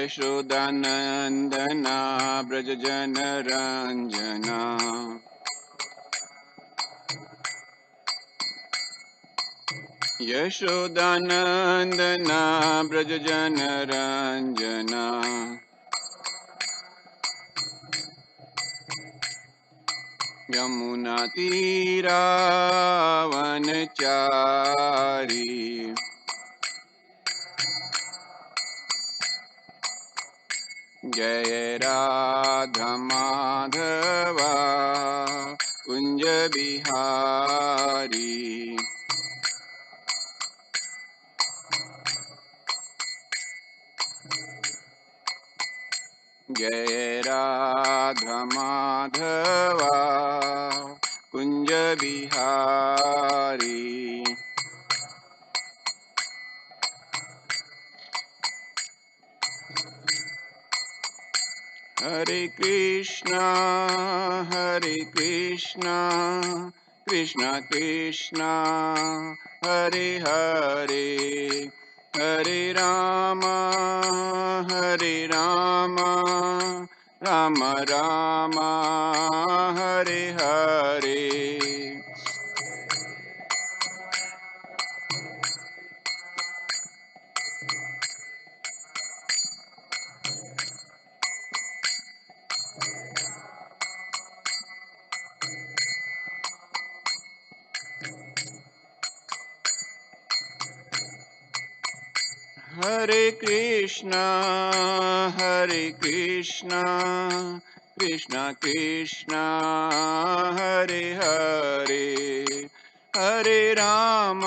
यशोदानन्दना व्रजजनरञ्जना यशोदानन्दना व्रजजनरञ्जना यमुनातीरावनचारी जय राधा माधवा कुंज बिहारी जय राधा माधवा कुंज बिहारी हरे कृष्णा कृष्णा कृष्णा हरे हरे हरे राम राम राम हरे हरे हरे कृष्णा कृष्णा कृष्णा हरे हरे हरे राम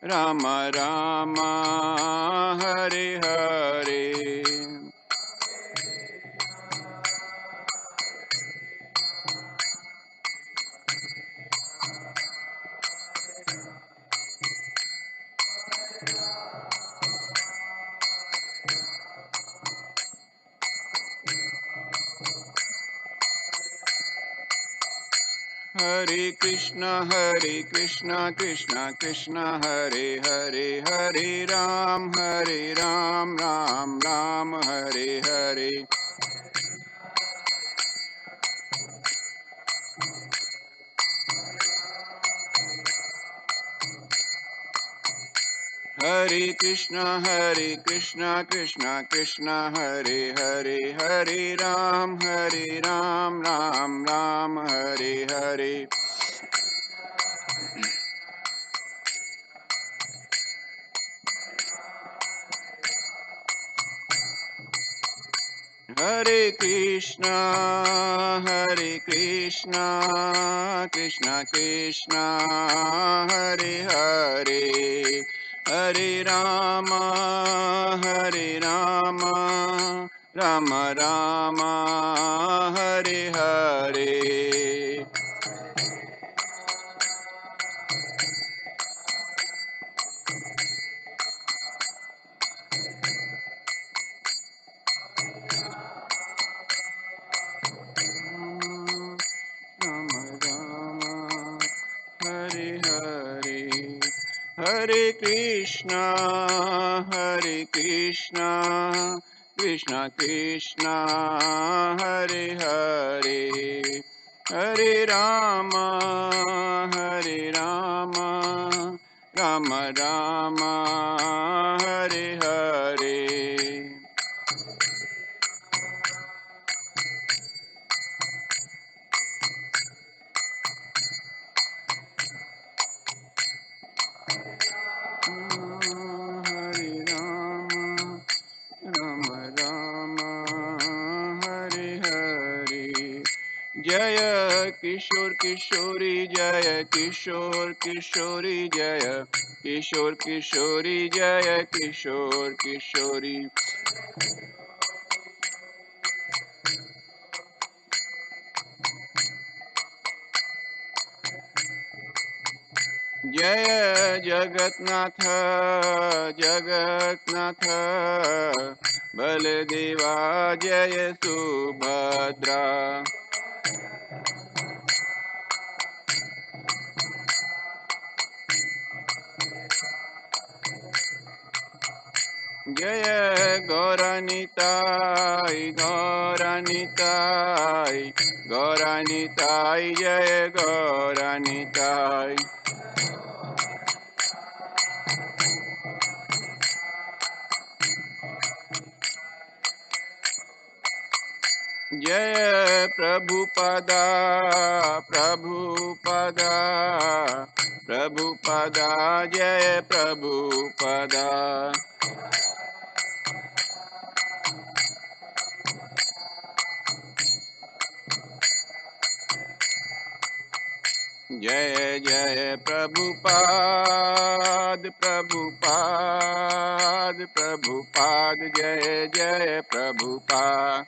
राम राम हरे हरे हरे कृष्णा कृष्णा कृष्णा हरे हरे हरे राम राम राम हरे हरे हरे कृष्णा कृष्णा कृष्णा हरे हरे हरे राम राम राम हरे हरे हरे कृष्णा कृष्णा कृष्णा हरे हरे हरे राम राम राम हरे हरे राम राम हरे हरे हरे कृष्णा कृष्णा कृष्णा हरे हरे हरे राम राम राम हरे हरे हरे राम राम हरे हरे जय किशोर किशोरी जय किशोर किशोरी जय किशोर किशोरी जय किशोर किशोरी जय जगन्नाथ जगन्नाथ बलदेवा जय Subhadra Jaya Gauranitai, Gauranitai, Gauranitai, Jaya Gauranitai. Jaya Prabhupada, Prabhupada, Prabhupada, Jaya Prabhupada. Jai Jai Prabhupada, Prabhupada, Prabhupada, Jai Jai Prabhupada.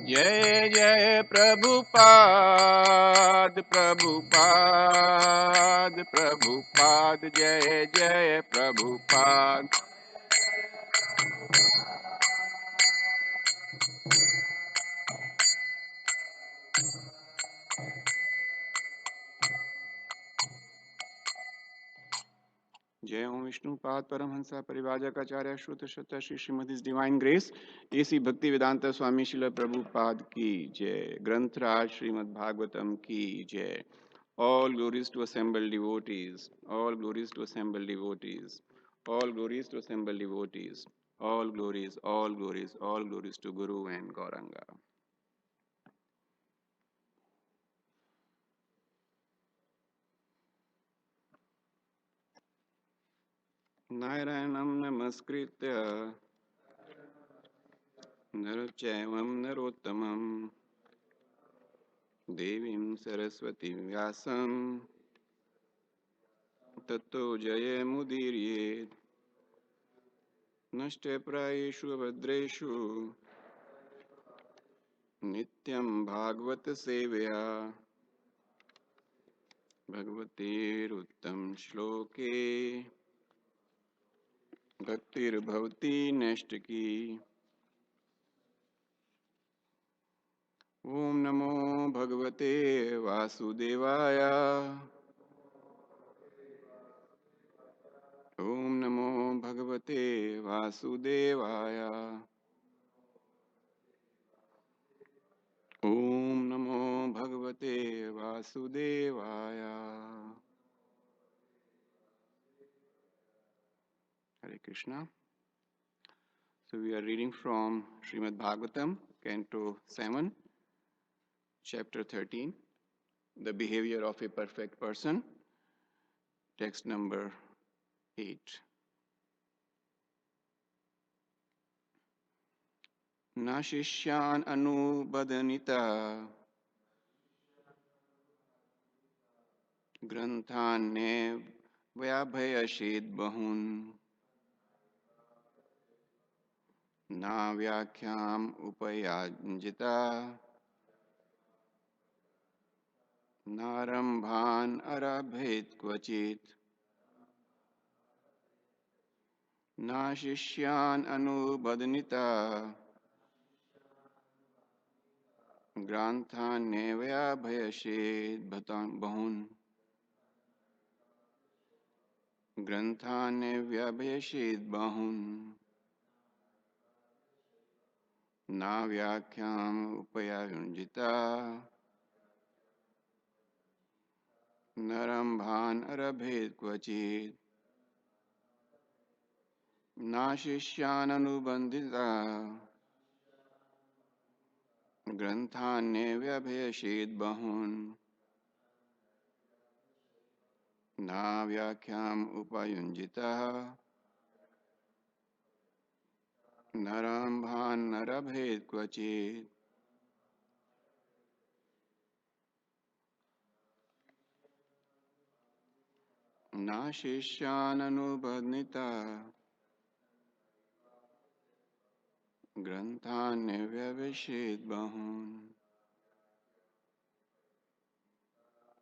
Jai Jai Prabhupada, Prabhupada, Prabhupada, Jai Jai Prabhupada. जय ओम विष्णुपाद परमहंसा परिवाजकाचार्य श्रुत शत Shri Srimad divine grace A C Bhakti Vedanta स्वामी शिल प्रभुपाद की जय। ग्रंथराज श्रीमद् भागवतम की जय। All glories to assembled devotees, all glories to assembled devotees, all glories to assembled devotees, all glories, all glories, all glories to Guru and Gauranga. Narayanam namaskritya narachaivam narottamam devim saraswati vyasam ततो जयमुदीर्येत् नष्टप्रायेषु भद्रेषु नित्यं भागवत सेवया भगवतेरुत्तम श्लोके भक्तिर्भवति नैष्टिकी। ओम नमो भगवते वासुदेवाय। ओम नमो भगवते वासुदेवाय। ओम नमो भगवते वासुदेवाय। Hare Krishna. So we are reading from Srimad Bhagavatam, Canto 7, Chapter 13, The Behavior of a Perfect Person, text number 8. Na shishyan anubadanita granthanne vyabhayashid bahun na vyakhyam upayanjita narambhan arabhet kvachit. Na shishyan anubadanita granthanne vyabhayashid bahun ग्रंथान्य व्यभयषेद बाहुन ना व्याख्याम उपयायुंजिता नरम्भान अरभेद क्वचित ना शिष्यान अनुबंधिता ग्रंथान्य व्यभयषेद बाहुन ना व्याख्याम उपयुंजिता नरम्भान नरभेद क्वचित। ना शिष्यान अनुबंधिता ग्रंथान्य व्यवच्छेद बहुन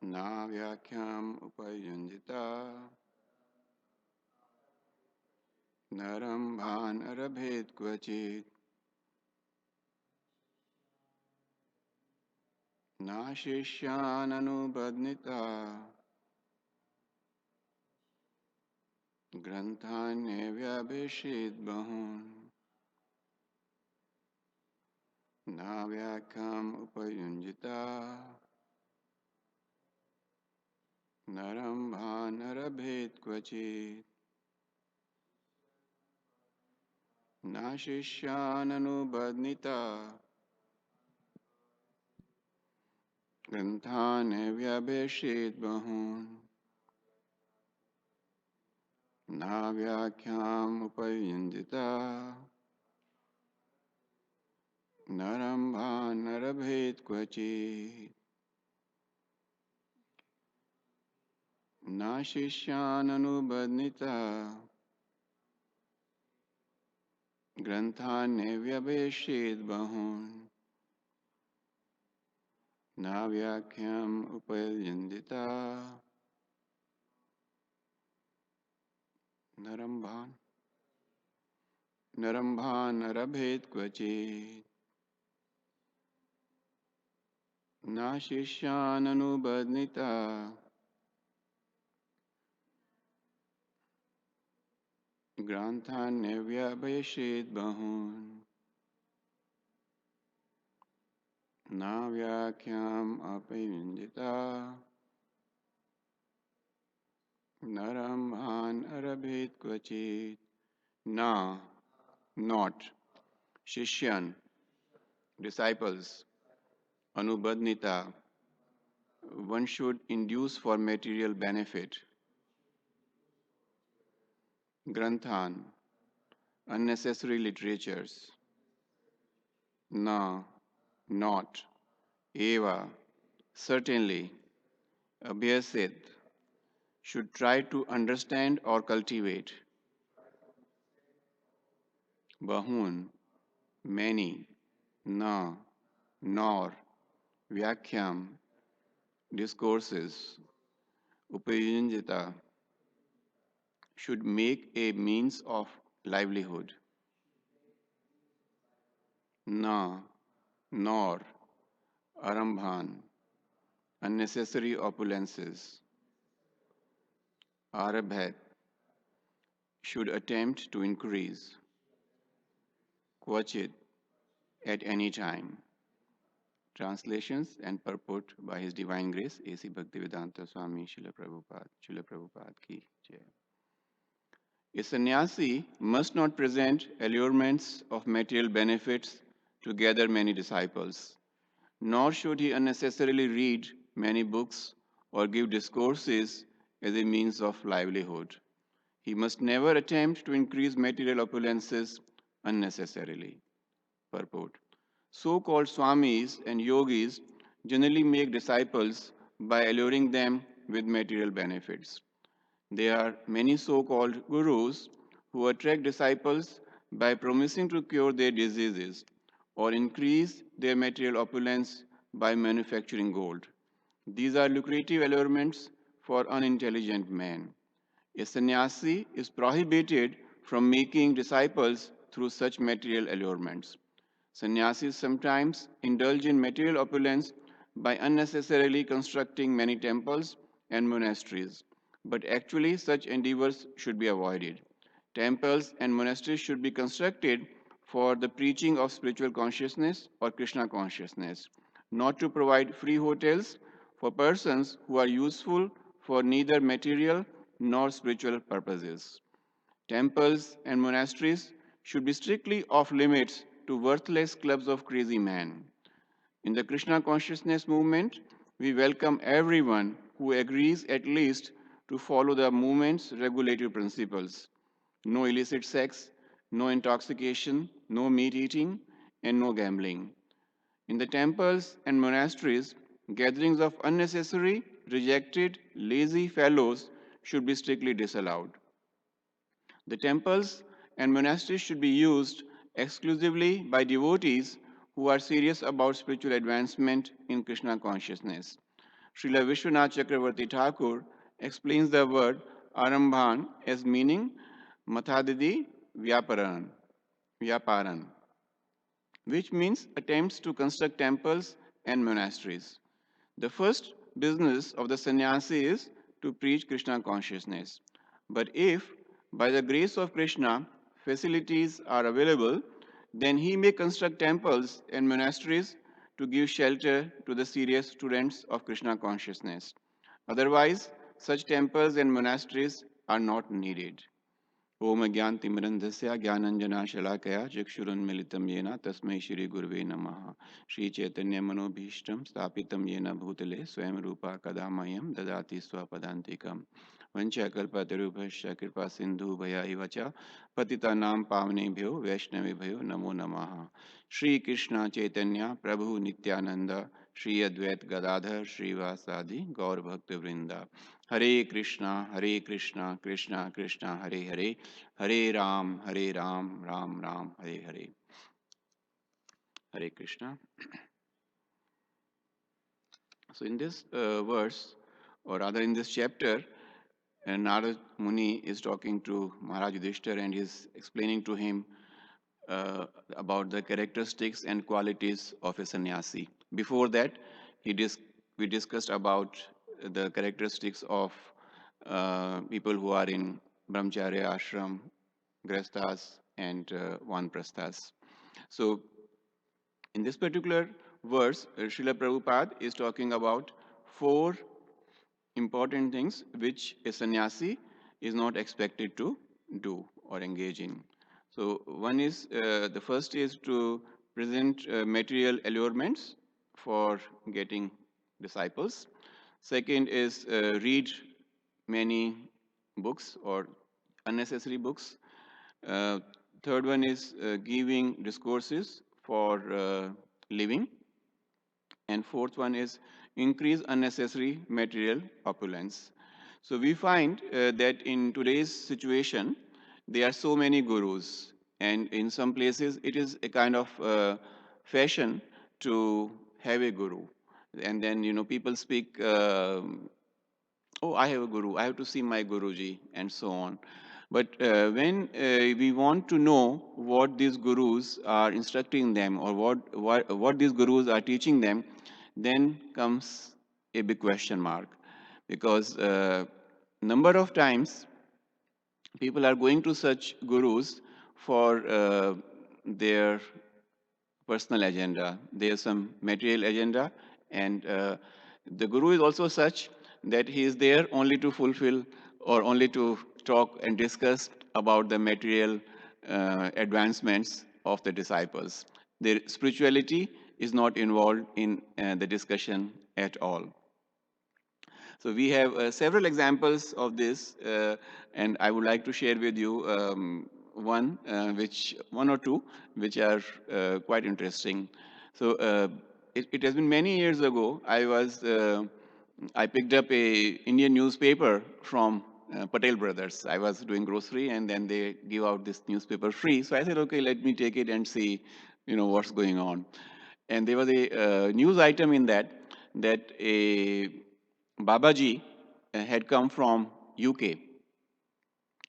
ना व्याख्याम उपयुंजिता नरम्भान अरभेद क्वचित। Na shishyan anubadnita granthan vyabhishit bahun na vyakam upayunjita narambha narabhet kvachit na shishyan anubadnita granthan vyabhishit bahun na vyakam upayunjita narambha narabhet kvachit na shishyan anubadnita granthan vyabhishit bahun na vyakyam upayandita narambhan narabhet kvachit na shishyan anubadnita granthan vyabhishit bahun na vyakyam upayandita narambhan arabhet kvachit na not shishyan disciples anubadnita one should induce for material benefit. Granthan, unnecessary literatures. Na, not. Eva, certainly. Abhyasit, should try to understand or cultivate. Bahun, many. Na, nor. Vyakhyam, discourses. Upayunjita, should make a means of livelihood. Na, nor. Arambhan, unnecessary opulences. Arabhat, should attempt to increase. Kvachit, at any time. Translations and purport by His Divine Grace, A.C. Bhaktivedanta Swami Srila Prabhupada ki jai. A sannyasi must not present allurements of material benefits to gather many disciples, nor should he unnecessarily read many books or give discourses as a means of livelihood. He must never attempt to increase material opulences unnecessarily. Purport. So-called swamis and yogis generally make disciples by alluring them with material benefits. There are many so-called gurus who attract disciples by promising to cure their diseases or increase their material opulence by manufacturing gold. These are lucrative allurements for unintelligent men. A sannyasi is prohibited from making disciples through such material allurements. Sannyasis sometimes indulge in material opulence by unnecessarily constructing many temples and monasteries, but actually such endeavors should be avoided. Temples and monasteries should be constructed for the preaching of spiritual consciousness or Krishna consciousness, not to provide free hotels for persons who are useful for neither material nor spiritual purposes. Temples and monasteries should be strictly off limits to worthless clubs of crazy men. In the Krishna consciousness movement, we welcome everyone who agrees at least to follow the movement's regulative principles. No illicit sex, no intoxication, no meat eating, and no gambling. In the temples and monasteries, gatherings of unnecessary, rejected, lazy fellows should be strictly disallowed. The temples and monasteries should be used exclusively by devotees who are serious about spiritual advancement in Krishna consciousness. Srila Vishwanath Chakravarti Thakur explains the word Arambhan as meaning Mathadidi Vyaparan, which means attempts to construct temples and monasteries. The first business of the sannyasi is to preach Krishna consciousness. But if, by the grace of Krishna, facilities are available, then he may construct temples and monasteries to give shelter to the serious students of Krishna consciousness. Otherwise, such temples and monasteries are not needed. ओम ज्ञानतिमिरन्धस्य ज्ञानञ्जनाशलाकया चक्षुरुन्मिलितं येन तस्मै श्रीगुरवे नमः। श्रीचैतन्यमनोभीष्टं स्थापितं येन भूतले स्वयं रूपा कदा मह्यं ददाति स्वपदान्तिकं। वञ्चाकल्पतरुभ्यश्च कृपा सिन्धुभय एव च पतितानां पावनेभ्यो वैष्णवेभ्यो नमो नमः। श्रीकृष्ण चैतन्य प्रभु नित्यानंद श्री अद्वैत गदाधर श्रीवासादि गौरभक्तवृंद। हरे कृष्णा कृष्णा कृष्णा हरे हरे, हरे Ram Ram Ram Hare Hare. Hare Krishna. So in this verse, or rather in this chapter, Narad Muni is talking to Maharaj Yudhishthira and is explaining to him about the characteristics and qualities of a sannyasi. Before that, we discussed about the characteristics of people who are in brahmacharya ashram, grihasthas, and vanprasthas. So in this particular verse, Srila Prabhupada is talking about 4 important things which a sannyasi is not expected to do or engage in. So one is, the first is to present material allurements for getting disciples. Second is read many books or unnecessary books. Third one is giving discourses for living. And fourth one is increase unnecessary material opulence. So we find that in today's situation, there are so many gurus, and in some places it is a kind of fashion to have a guru. And then, people speak, oh, I have a guru, I have to see my guruji, and so on. But when we want to know what these gurus are instructing them, or what these gurus are teaching them, then comes a big question mark. Because number of times people are going to such gurus for their personal agenda. There's some material agenda, and the guru is also such that he is there only to fulfill or only to talk and discuss about the material advancements of the disciples. Their spirituality is not involved in the discussion at all. So we have several examples of this, and I would like to share with you one or two, which are quite interesting. So it has been many years ago. I picked up a Indian newspaper from Patel Brothers. I was doing grocery, and then they give out this newspaper free. So I said, okay, let me take it and see, what's going on. And there was a news item in that a Babaji had come from UK.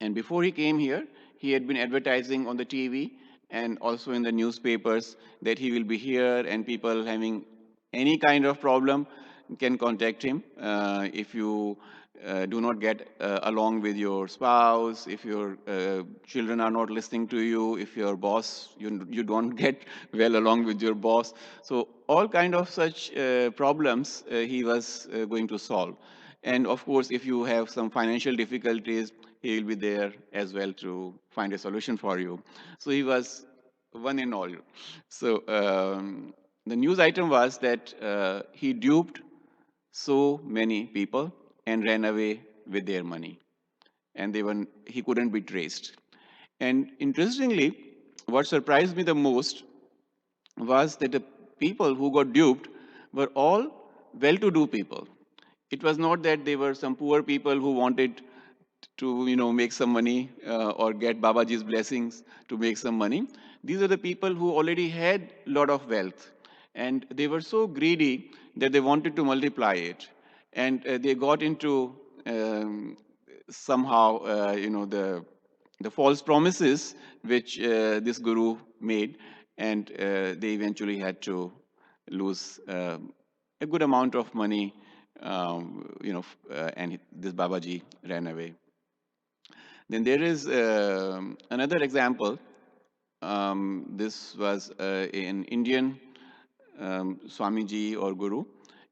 And before he came here, he had been advertising on the TV and also in the newspapers that he will be here, and people having any kind of problem can contact him. If you do not get along with your spouse, if your children are not listening to you, if your boss, you don't get well along with your boss. So all kind of such problems he was going to solve. And of course, if you have some financial difficulties, he will be there as well to find a solution for you. So he was one in all. So the news item was that he duped so many people and ran away with their money, and he couldn't be traced. And interestingly, what surprised me the most was that the people who got duped were all well-to-do people. It was not that they were some poor people who wanted to make some money or get Babaji's blessings to make some money. These are the people who already had a lot of wealth, and they were so greedy that they wanted to multiply it, and they got into somehow the false promises which this guru made, and they eventually had to lose a good amount of money, and this Babaji ran away. Then there is another example. This was an Indian Swamiji or Guru,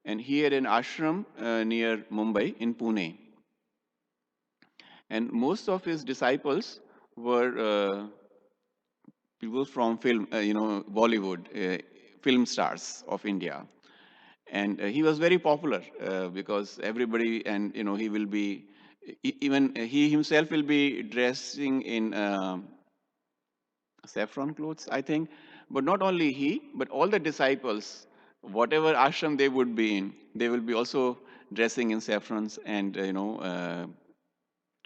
and he had an ashram near Mumbai in Pune. And most of his disciples were people from film, Bollywood, film stars of India. And he was very popular because everybody, and he will be, even he himself will be dressing in saffron clothes, I think. But not only he, but all the disciples, whatever ashram they would be in, they will be also dressing in saffrons and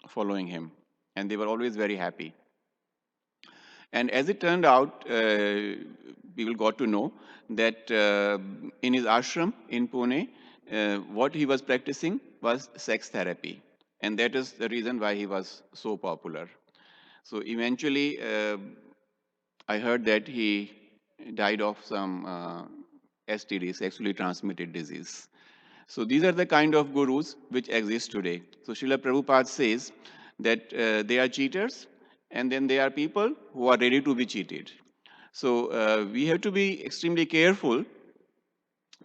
following him, and they were always very happy. And as it turned out, people got to know that in his ashram in Pune, what he was practicing was sex therapy. And that is the reason why he was so popular. So eventually, I heard that he died of some STD, sexually transmitted disease. So these are the kind of gurus which exist today. So Srila Prabhupada says that they are cheaters, and then they are people who are ready to be cheated. So we have to be extremely careful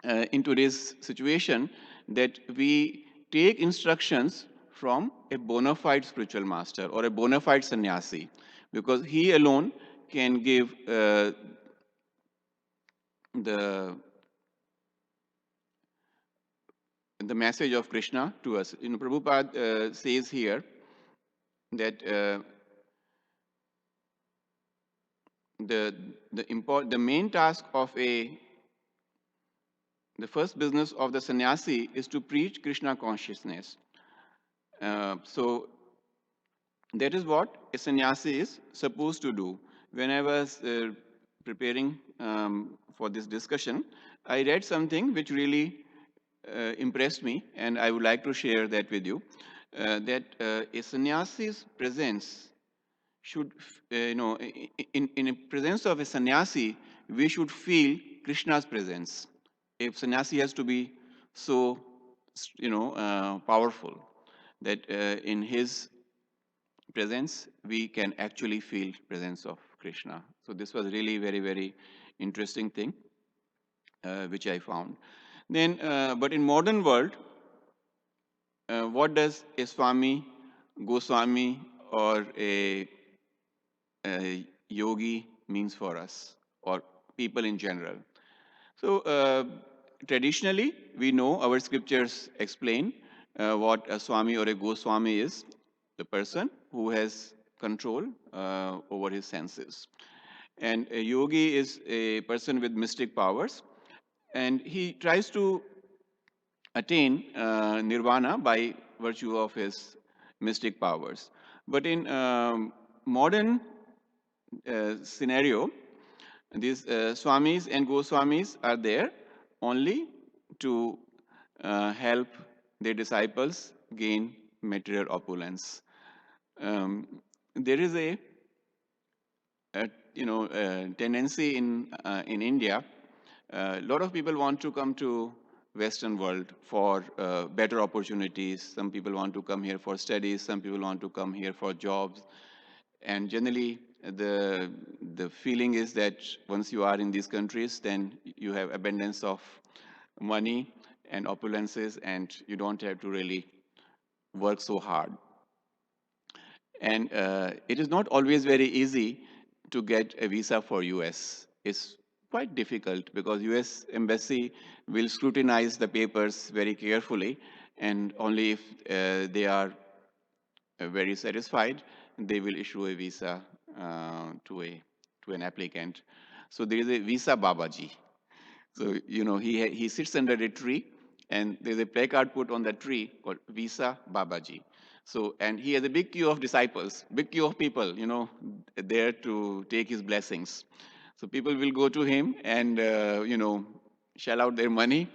in today's situation that we take instructions from a bona fide spiritual master or a bona fide sannyasi, because he alone can give the message of Krishna to us. Prabhupada says here that the main task of the first business of the sannyasi is to preach Krishna consciousness. So that is what a sannyasi is supposed to do. When I was preparing for this discussion, I read something which really impressed me, and I would like to share that with you. That a sannyasi's presence should, in the presence of a sannyasi, we should feel Krishna's presence. If sannyasi has to be so, powerful, that in his presence we can actually feel presence of Krishna. So this was really very, very interesting thing which I found. Then, but in modern world, what does a Swami, Goswami, or a yogi means for us, or people in general? So traditionally, we know our scriptures explain what a Swami or a Goswami is, the person who has control over his senses. And a yogi is a person with mystic powers, and he tries to attain nirvana by virtue of his mystic powers. But in modern scenario, these Swamis and Goswamis are there only to help their disciples gain material opulence. There is a tendency in India. A lot of people want to come to Western world for better opportunities. Some people want to come here for studies. Some people want to come here for jobs. And generally, the feeling is that once you are in these countries, then you have abundance of money and opulences, and you don't have to really work so hard. And it is not always very easy to get a visa for US. It's quite difficult because US embassy will scrutinize the papers very carefully, and only if they are very satisfied, they will issue a visa to an applicant. So there is a visa Babaji. So he sits under a tree, and there's a placard put on the tree called Visa Babaji. So, and he has a big queue of disciples, big queue of people, there to take his blessings. So people will go to him and shell out their money,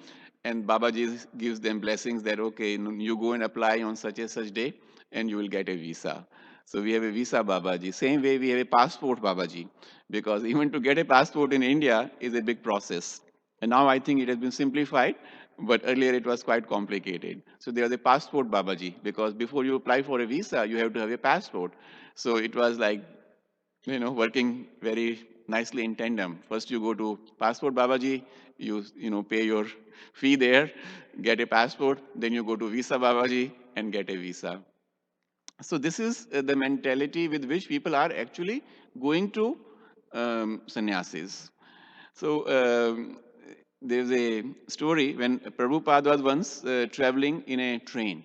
and Babaji gives them blessings that, okay, you go and apply on such and such day, and you will get a visa. So we have a visa Babaji. Same way we have a passport Babaji, because even to get a passport in India is a big process. And now I think it has been simplified. but earlier it was quite complicated. So there was a passport Babaji, because before you apply for a visa, you have to have a passport. So it was like, working very nicely in tandem. First you go to passport Babaji, you pay your fee there, get a passport, then you go to visa Babaji and get a visa. So this is the mentality with which people are actually going to sannyasis. So there's a story when Prabhupada was once traveling in a train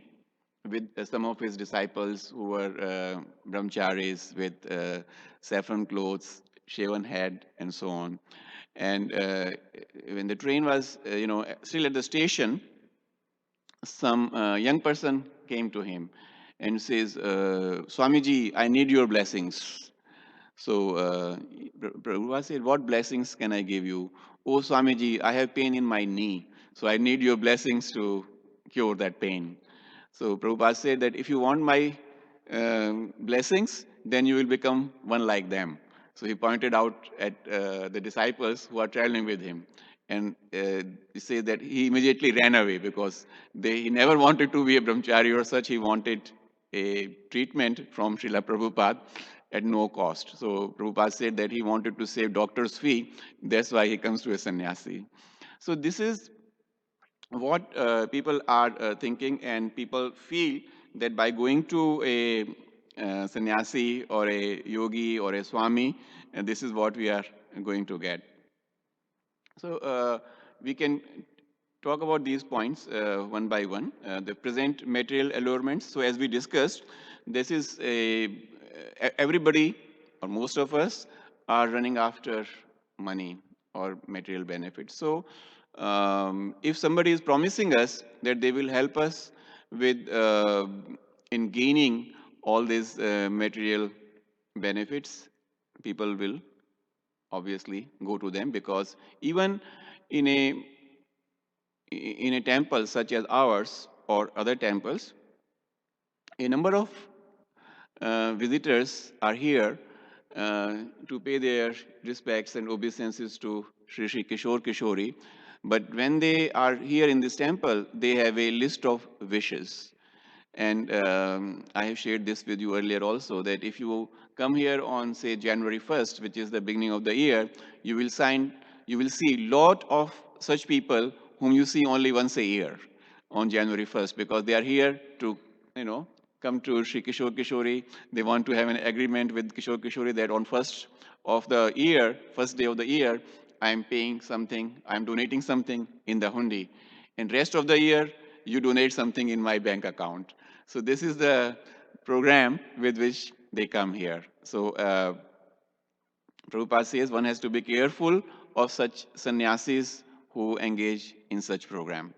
with some of his disciples who were brahmacharis with saffron clothes, shaven head, and so on. And when the train was, still at the station, some young person came to him and says, Swamiji, I need your blessings. So Prabhupada said, what blessings can I give you? Oh, Swamiji, I have pain in my knee, so I need your blessings to cure that pain. So Prabhupada said that if you want my blessings, then you will become one like them. So he pointed out at the disciples who are traveling with him. And he says that he immediately ran away because he never wanted to be a brahmachari or such. He wanted a treatment from Srila Prabhupada at no cost. So Prabhupada said that he wanted to save doctor's fee. That's why he comes to a sannyasi. So this is what people are thinking, and people feel that by going to a sannyasi or a yogi or a swami, this is what we are going to get. So we can talk about these points one by one. The present material allurements. So as we discussed, this is everybody or most of us are running after money or material benefits. So if somebody is promising us that they will help us with in gaining all these material benefits, people will obviously go to them, because even in a temple such as ours or other temples, a number of visitors are here to pay their respects and obeisances to Shri Kishore Kishori. But when they are here in this temple, they have a list of wishes. And I have shared this with you earlier also, that if you come here on, say, January 1st, which is the beginning of the year, you will see a lot of such people whom you see only once a year on January 1st, because they are here to, come to Shri Kishore Kishori. They want to have an agreement with Kishore Kishori that on first day of the year, I am paying something, I am donating something in the hundi. And rest of the year, you donate something in my bank account. So this is the program with which they come here. So Prabhupada says one has to be careful of such sannyasis who engage in such program.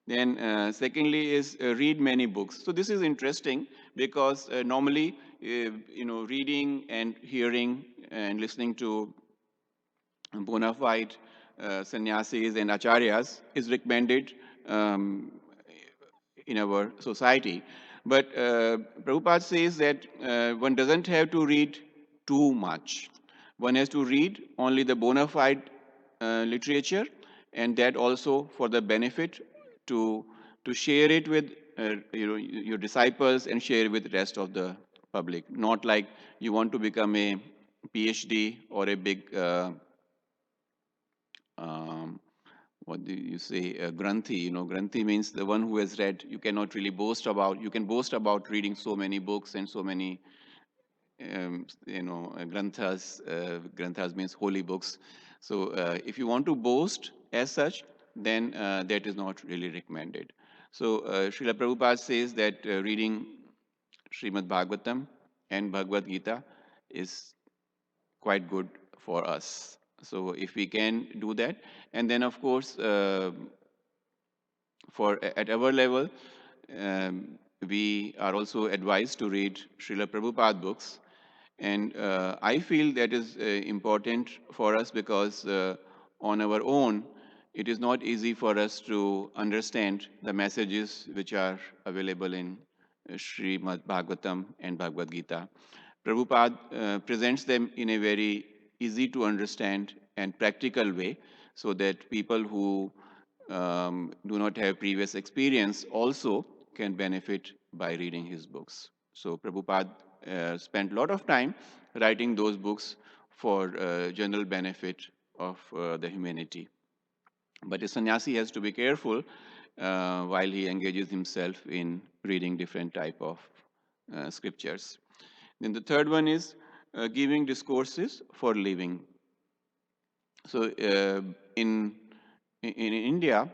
Then secondly is read many books. So this is interesting because normally, reading and hearing and listening to bona fide sannyasis and acharyas is recommended in our society. But Prabhupada says that one doesn't have to read too much. One has to read only the bona fide literature, and that also for the benefit to share it with your disciples and share it with the rest of the public. Not like you want to become a PhD or a big what do you say, granthi. Granthi means the one who has read. You cannot really boast about. You can boast about reading so many books and so many, granthas. Granthas means holy books. So if you want to boast as such, then that is not really recommended. So Srila Prabhupada says that reading Srimad Bhagavatam and Bhagavad Gita is quite good for us. So if we can do that, and then of course, at our level, we are also advised to read Srila Prabhupada books, and I feel that is important for us because on our own, it is not easy for us to understand the messages which are available in Srimad Bhagavatam and Bhagavad Gita. Prabhupada presents them in a very easy to understand and practical way, so that people who do not have previous experience also can benefit by reading his books. So Prabhupada spent a lot of time writing those books for general benefit of the humanity. But a sannyasi has to be careful while he engages himself in reading different type of scriptures. Then the third one is giving discourses for living. So in India,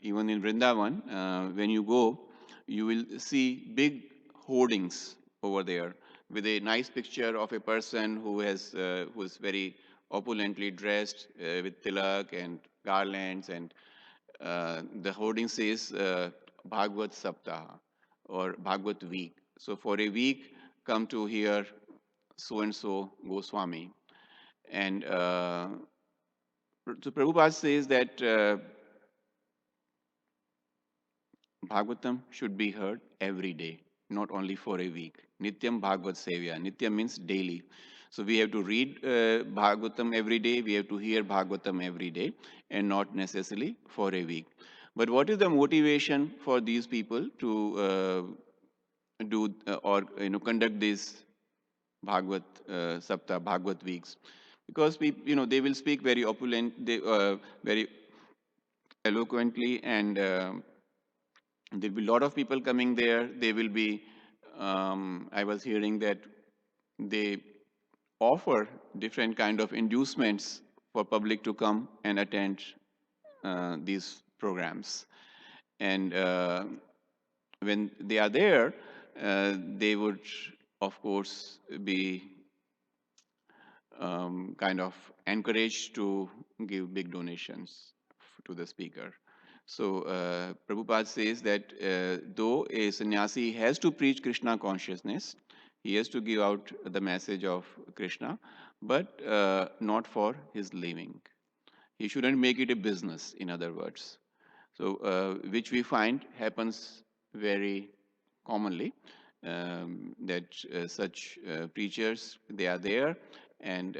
even in Vrindavan, when you go, you will see big hoardings over there with a nice picture of a person who is very opulently dressed with tilak and garlands, and the hoarding says Bhagavad Saptaha or Bhagavad Week. So for a week, come to hear so and so Goswami, and so Prabhupada says that Bhagavatam should be heard every day, not only for a week. Nityam Bhagavad Sevya. Nityam means daily. So we have to read Bhagavatam every day, we have to hear Bhagavatam every day, and not necessarily for a week. But what is the motivation for these people to do or conduct these Bhagavad Saptah, Bhagavad weeks? Because they will speak very opulent, very eloquently, and there'll be a lot of people coming there. They will be, I was hearing that they offer different kind of inducements for public to come and attend these programs. And when they are there, they would, of course, be kind of encouraged to give big donations to the speaker. So Prabhupada says that though a sannyasi has to preach Krishna consciousness, he has to give out the message of Krishna, but not for his living. He shouldn't make it a business, in other words. So which we find happens very commonly, that such preachers, they are there, and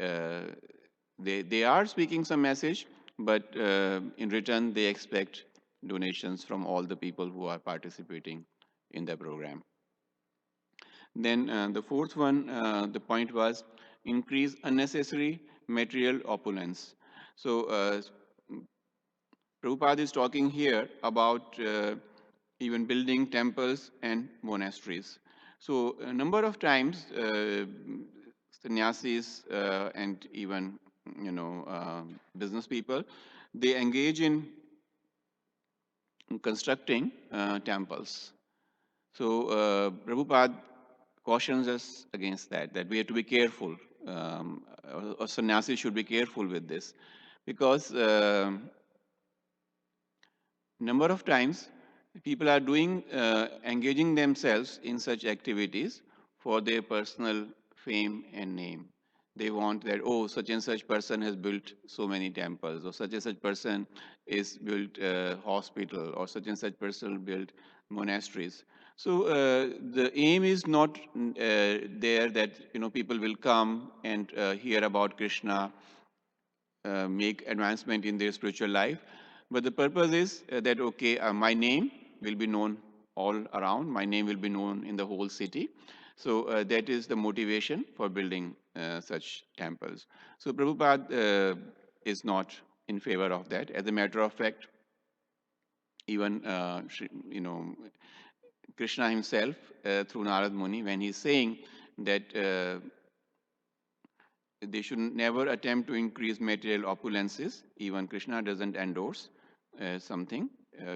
they are speaking some message, but in return they expect donations from all the people who are participating in the program. Then the fourth one, the point was increase unnecessary material opulence. So Prabhupada is talking here about even building temples and monasteries. So a number of times, sannyasis and even business people, they engage in constructing temples. So Prabhupada cautions us against that we have to be careful. Or sannyasis should be careful with this, because number of times people are engaging themselves in such activities for their personal fame and name. They want that, oh, such and such person has built so many temples, or such and such person is built a hospital, or such and such person built monasteries. So the aim is not there that people will come and hear about Krishna, make advancement in their spiritual life. But the purpose is that, okay, my name will be known all around, my name will be known in the whole city. So that is the motivation for building such temples. So Prabhupada is not in favor of that. As a matter of fact, even Krishna himself, through Narad Muni, when he's saying that they should never attempt to increase material opulences. Even Krishna doesn't endorse something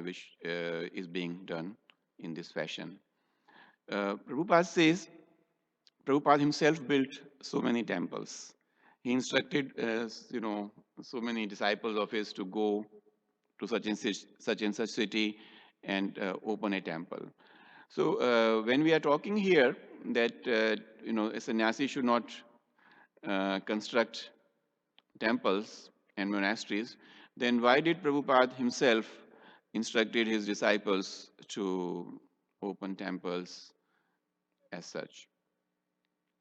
which is being done in this fashion. Prabhupada says, Prabhupada himself built so many temples. He instructed, so many disciples of his to go to such and such city and open a temple. So when we are talking here that a sannyasi should not construct temples and monasteries, then why did Prabhupada himself instructed his disciples to open temples as such?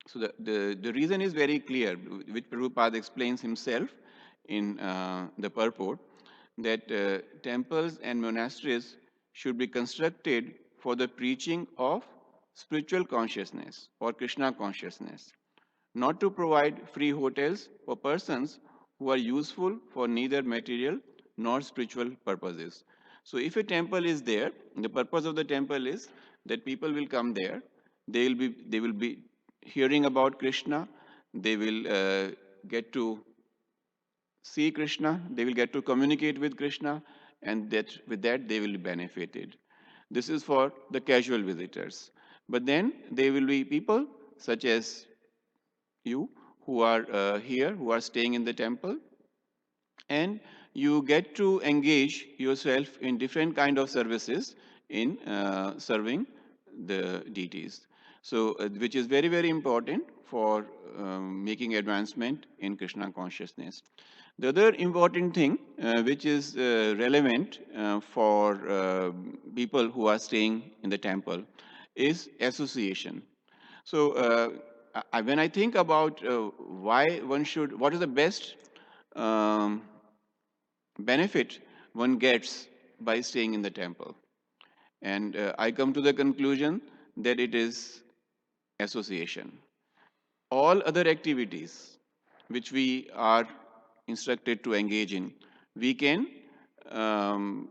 So the reason is very clear, which Prabhupada explains himself in the purport, that temples and monasteries should be constructed for the preaching of spiritual consciousness or Krishna consciousness, not to provide free hotels for persons who are useful for neither material nor spiritual purposes. So if a temple is there, the purpose of the temple is that people will come there, they will be hearing about Krishna, they will get to see Krishna, they will get to communicate with Krishna, and that with that they will be benefited. This is for the casual visitors. But then there will be people such as you who are here, who are staying in the temple, and you get to engage yourself in different kind of services in serving the deities. So, which is very, very important for making advancement in Krishna consciousness. The other important thing which is relevant for people who are staying in the temple is association. So when I think about why one should, what is the best um, benefit one gets by staying in the temple, and I come to the conclusion that it is association. All other activities which we are instructed to engage in, we can um,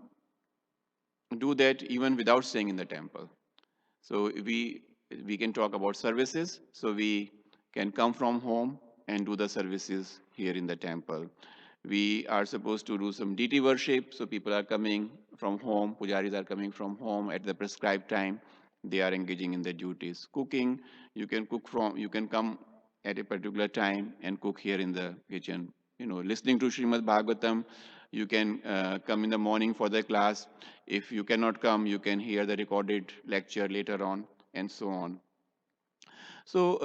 do that even without staying in the temple. So we can talk about services. So we can come from home and do the services here in the temple. We are supposed to do some deity worship. So people are coming from home. Pujaris are coming from home at the prescribed time. They are engaging in their duties. Cooking, you can come at a particular time and cook here in the kitchen. You know, listening to Srimad Bhagavatam, you can come in the morning for the class. If you cannot come, you can hear the recorded lecture later on, and so on. So,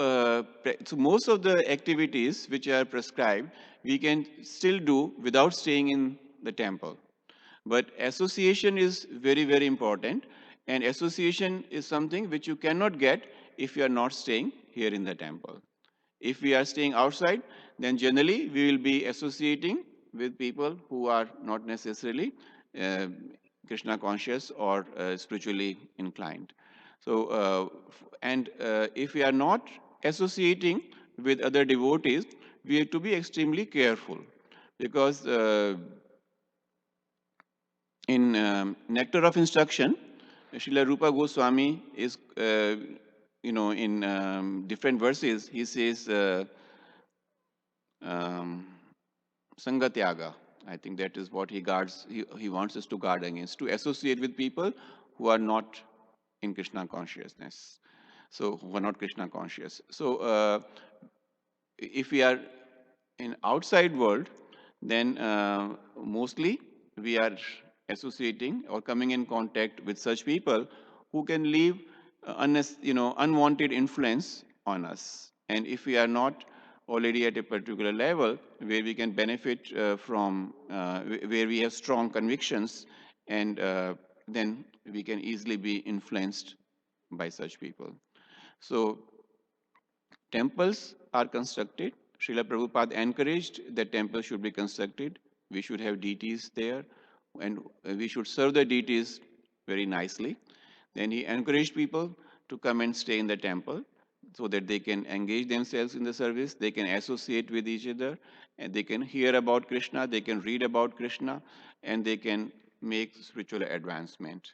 so most of the activities which are prescribed, we can still do without staying in the temple. But association is very, very important. And association is something which you cannot get if you are not staying here in the temple. If we are staying outside, then generally we will be associating with people who are not necessarily uh, Krishna conscious or spiritually inclined. So, and if we are not associating with other devotees, we have to be extremely careful, because in Nectar of Instruction, Srila Rupa Goswami is, in different verses, he says, Sangatyaga. I think that is what he guards, he wants us to guard against, to associate with people who are not in Krishna consciousness. So, who are not Krishna conscious. So, if we are in outside world, then mostly we are associating or coming in contact with such people who can leave unwanted influence on us. And if we are not already at a particular level where we can benefit from, where we have strong convictions, and then we can easily be influenced by such people. So temples are constructed. Srila Prabhupada encouraged that temples should be constructed. We should have deities there, and we should serve the deities very nicely. Then he encouraged people to come and stay in the temple so that they can engage themselves in the service, they can associate with each other, and they can hear about Krishna, they can read about Krishna, and they can make spiritual advancement.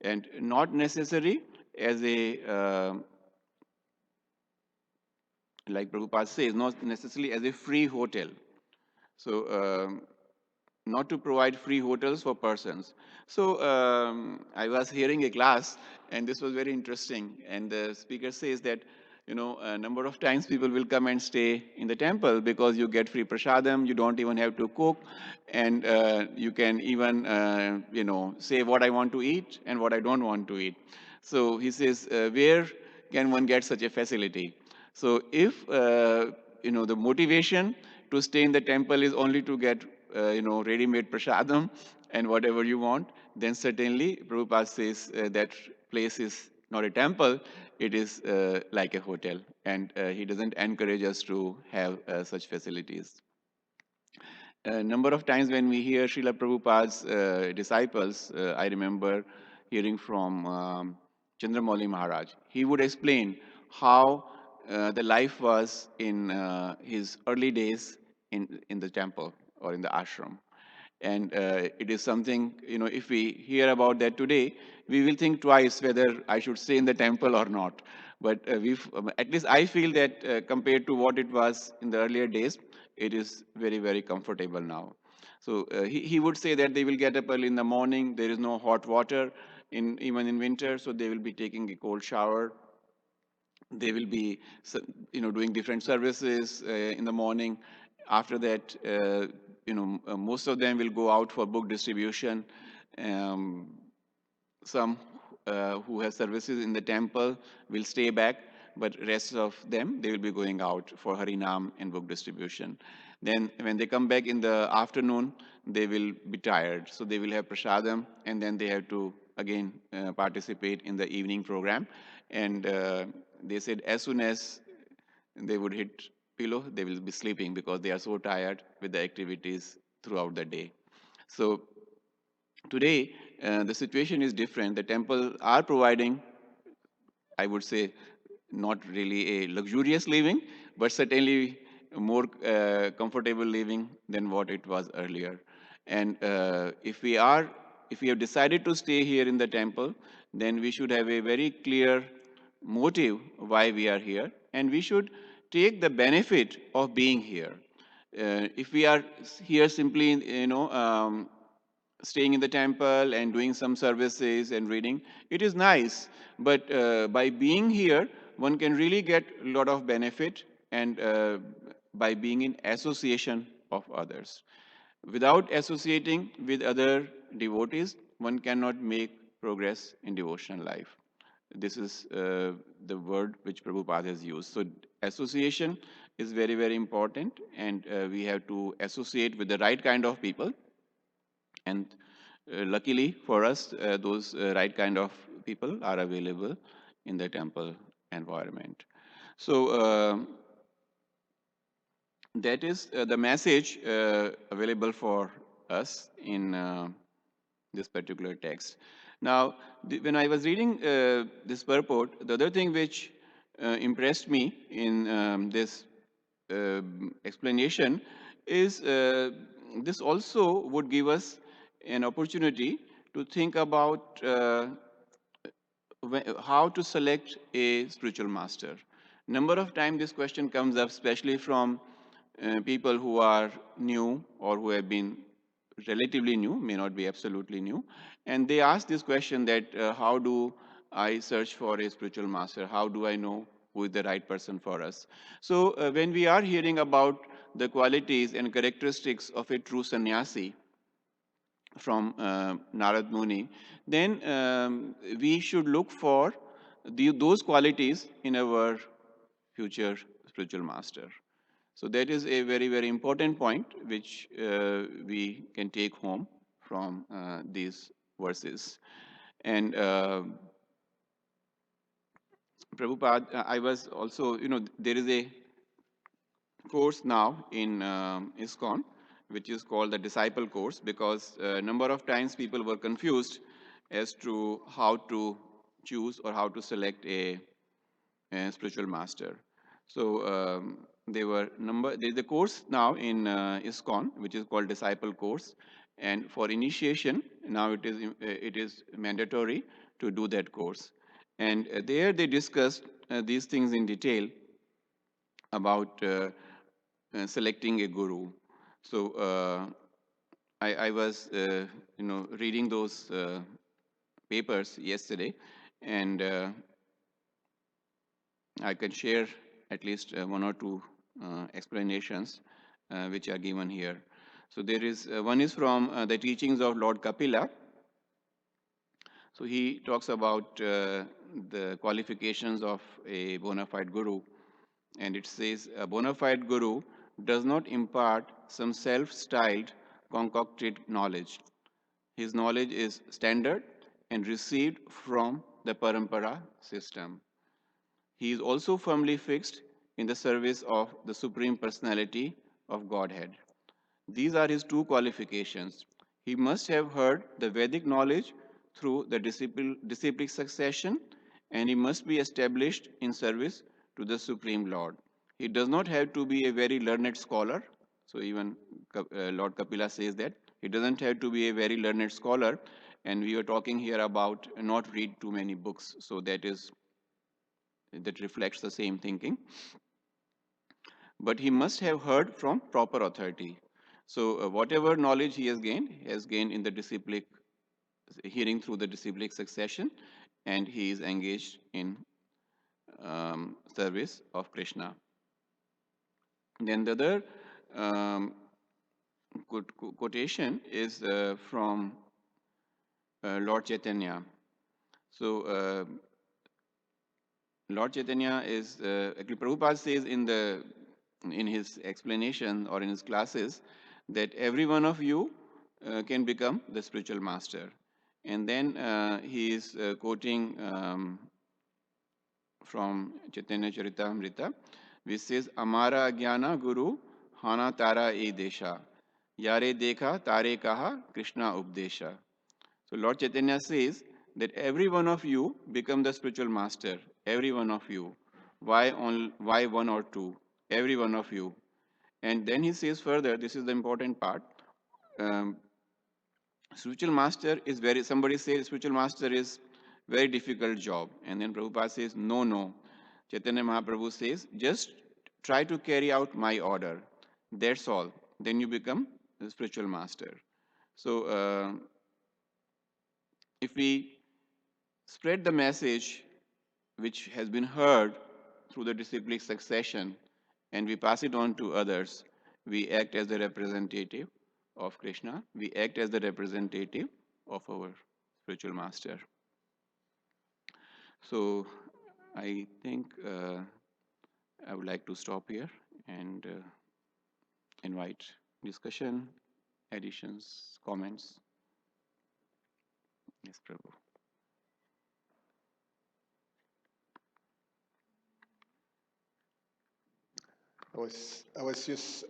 And not necessary as a like Prabhupada says, not necessarily as a free hotel. So, not to provide free hotels for persons. So, I was hearing a class, and this was very interesting. And the speaker says that, a number of times people will come and stay in the temple because you get free prasadam, you don't even have to cook, and you can even, say what I want to eat and what I don't want to eat. So, he says, where can one get such a facility? So if the motivation to stay in the temple is only to get ready-made prasadam and whatever you want, then certainly Prabhupada says that place is not a temple; it is like a hotel, and he doesn't encourage us to have such facilities. a number of times when we hear Srila Prabhupada's disciples, I remember hearing from Chandramauli Maharaj. He would explain how the life was in his early days in the temple or in the ashram. And it is something, if we hear about that today, we will think twice whether I should stay in the temple or not. But at least I feel that compared to what it was in the earlier days, it is very, very comfortable now. So he would say that they will get up early in the morning. There is no hot water even in winter, so they will be taking a cold shower. They will be doing different services in the morning. After that, most of them will go out for book distribution. um, some who have services in the temple will stay back, but rest of them, they will be going out for harinam and book distribution. Then when they come back in the afternoon, they will be tired, so they will have prasadam, and then they have to again participate in the evening program. And they said as soon as they would hit pillow, they will be sleeping because they are so tired with the activities throughout the day. So today, the situation is different. The temple are providing, I would say, not really a luxurious living, but certainly more comfortable living than what it was earlier. And if we have decided to stay here in the temple, then we should have a very clear motive why we are here, and we should take the benefit of being here. If we are here simply, staying in the temple and doing some services and reading, it is nice. But by being here, one can really get a lot of benefit, and by being in association of others. Without associating with other devotees, one cannot make progress in devotional life. This is the word which Prabhupada has used. So association is very, very important, and we have to associate with the right kind of people. And luckily for us, those right kind of people are available in the temple environment. So that is the message available for us in this particular text. Now, when I was reading this purport, the other thing which impressed me in this explanation is this also would give us an opportunity to think about how to select a spiritual master. Number of times this question comes up, especially from people who are new or who have been relatively new, may not be absolutely new, and they ask this question that how do I search for a spiritual master? How do I know who is the right person for us? So when we are hearing about the qualities and characteristics of a true sannyasi from Narad Muni, then we should look for those qualities in our future spiritual master. So that is a very, very important point which we can take home from these verses. And Prabhupada, I was also, there is a course now in ISKCON, which is called the disciple course, because a number of times people were confused as to how to choose or how to select a spiritual master. So there's a course now in ISKCON, which is called disciple course, and for initiation now it is mandatory to do that course. And there they discussed these things in detail about selecting a guru. So I was reading those papers yesterday, and I can share at least one or two explanations which are given here. So there is one is from the teachings of Lord Kapila. So he talks about the qualifications of a bona fide guru, and it says a bona fide guru does not impart some self-styled concocted knowledge. His knowledge is standard and received from the parampara system. He is also firmly fixed in the service of the Supreme Personality of Godhead. These are his two qualifications. He must have heard the Vedic knowledge through the disciplic succession, and he must be established in service to the Supreme Lord. He does not have to be a very learned scholar. So even Lord Kapila says that he doesn't have to be a very learned scholar, and we are talking here about not read too many books. So that reflects the same thinking. But he must have heard from proper authority. So whatever knowledge he has gained in the disciplic, hearing through the disciplic succession, and he is engaged in service of Krishna. Then the other quotation is from Lord Chaitanya. So Lord Chaitanya is actually Prabhupada says in his explanation or in his classes that every one of you can become the spiritual master. And then he is quoting from Chaitanya Charitamrita, which says, Amara Jnana Guru Hana Tara E Desha, Yare Dekha Tare Kaha Krishna Updesha. So Lord Chaitanya says that every one of you become the spiritual master, every one of you. Why one or two? Every one of you. And then he says further, this is the important part, spiritual master is somebody says spiritual master is very difficult job. And then Prabhupada says, no. Chaitanya Mahaprabhu says, just try to carry out my order. That's all. Then you become the spiritual master. So if we spread the message which has been heard through the disciplic succession and we pass it on to others, we act as the representative of Krishna. We act as the representative of our spiritual master. So I think I would like to stop here and invite discussion, additions, comments. Yes, Prabhu. I was just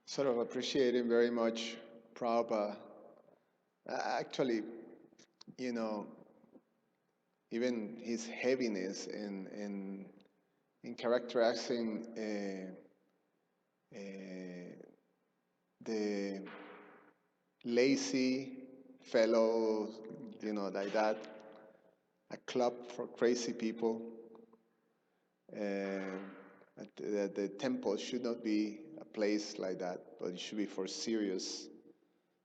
sort of appreciating very much Prabhupada. Actually, even his heaviness in characterizing the lazy fellow, like that, a club for crazy people. The temple should not be a place like that, but it should be for serious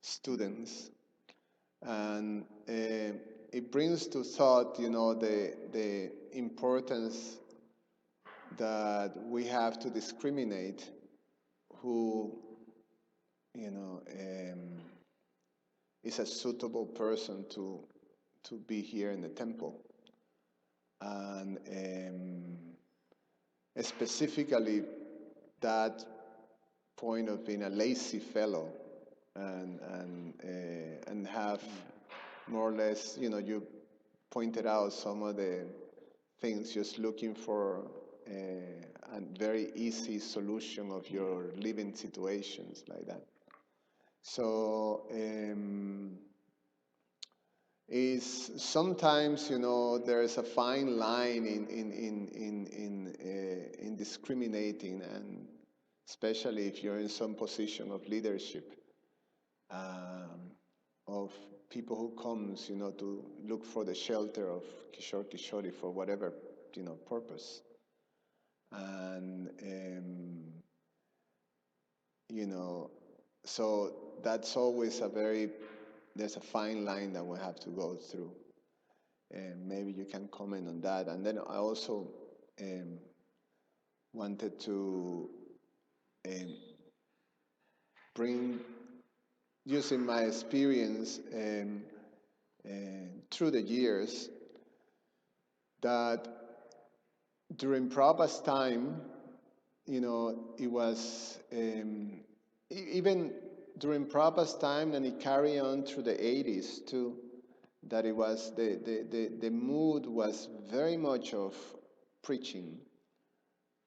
students. And it brings to thought, the importance that we have to discriminate who, is a suitable person to be here in the temple. And specifically that point of being a lazy fellow and have more or less, you pointed out some of the things, just looking for a very easy solution of your living situations like that. So is sometimes, there's a fine line in discriminating, and especially if you're in some position of leadership, of people who comes, to look for the shelter of Kishore Kishori for whatever, purpose. And, so that's always there's a fine line that we have to go through. And maybe you can comment on that. And then I also wanted to bring, using my experience through the years, that during Prabhupada's time, it was, even during Prabhupada's time, and it carried on through the 80s too, that it was, the mood was very much of preaching.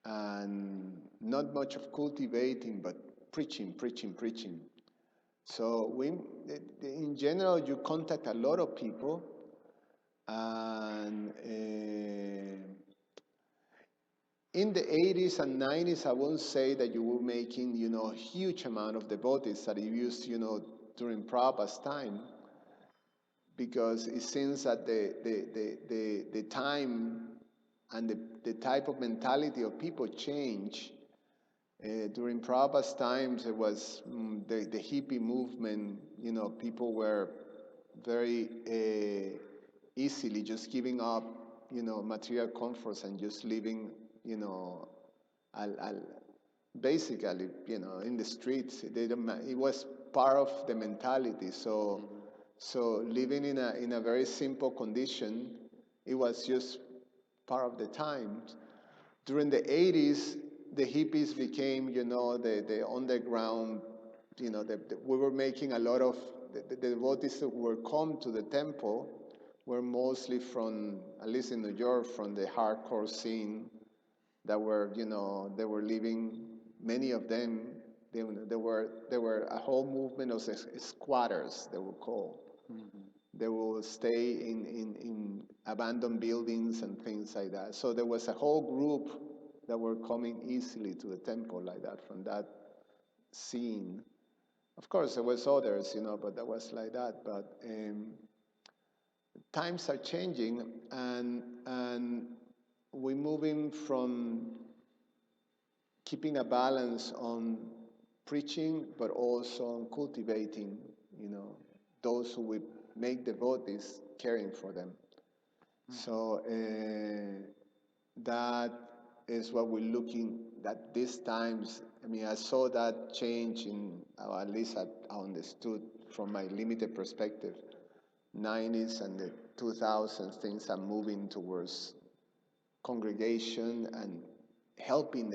and not much of cultivating, but preaching, preaching, preaching. So in general, you contact a lot of people, and in the 80s and 90s, I won't say that you were making, a huge amount of devotees that you used, during Prabhupada's time, because it seems that the time and the type of mentality of people change. During Prabhupada's times, it was the hippie movement. People were very easily just giving up, material comforts and just living, basically, in the streets. It was part of the mentality. So living in a very simple condition, it was just part of the times. During the 80s, the hippies became, the underground, we were making a lot of, the devotees that were come to the temple were mostly from, at least in New York, from the hardcore scene that were, they were living, many of them, there were a whole movement of squatters, they were called. They will stay in abandoned buildings and things like that. So there was a whole group that were coming easily to the temple like that, from that scene. Of course, there was others, but that was like that. But times are changing, and we're moving from keeping a balance on preaching, but also on cultivating, those who we make devotees, caring for them. So that is what we're looking at these times. I mean, I saw that change at least I understood from my limited perspective. 90s and the 2000s, things are moving towards congregation and helping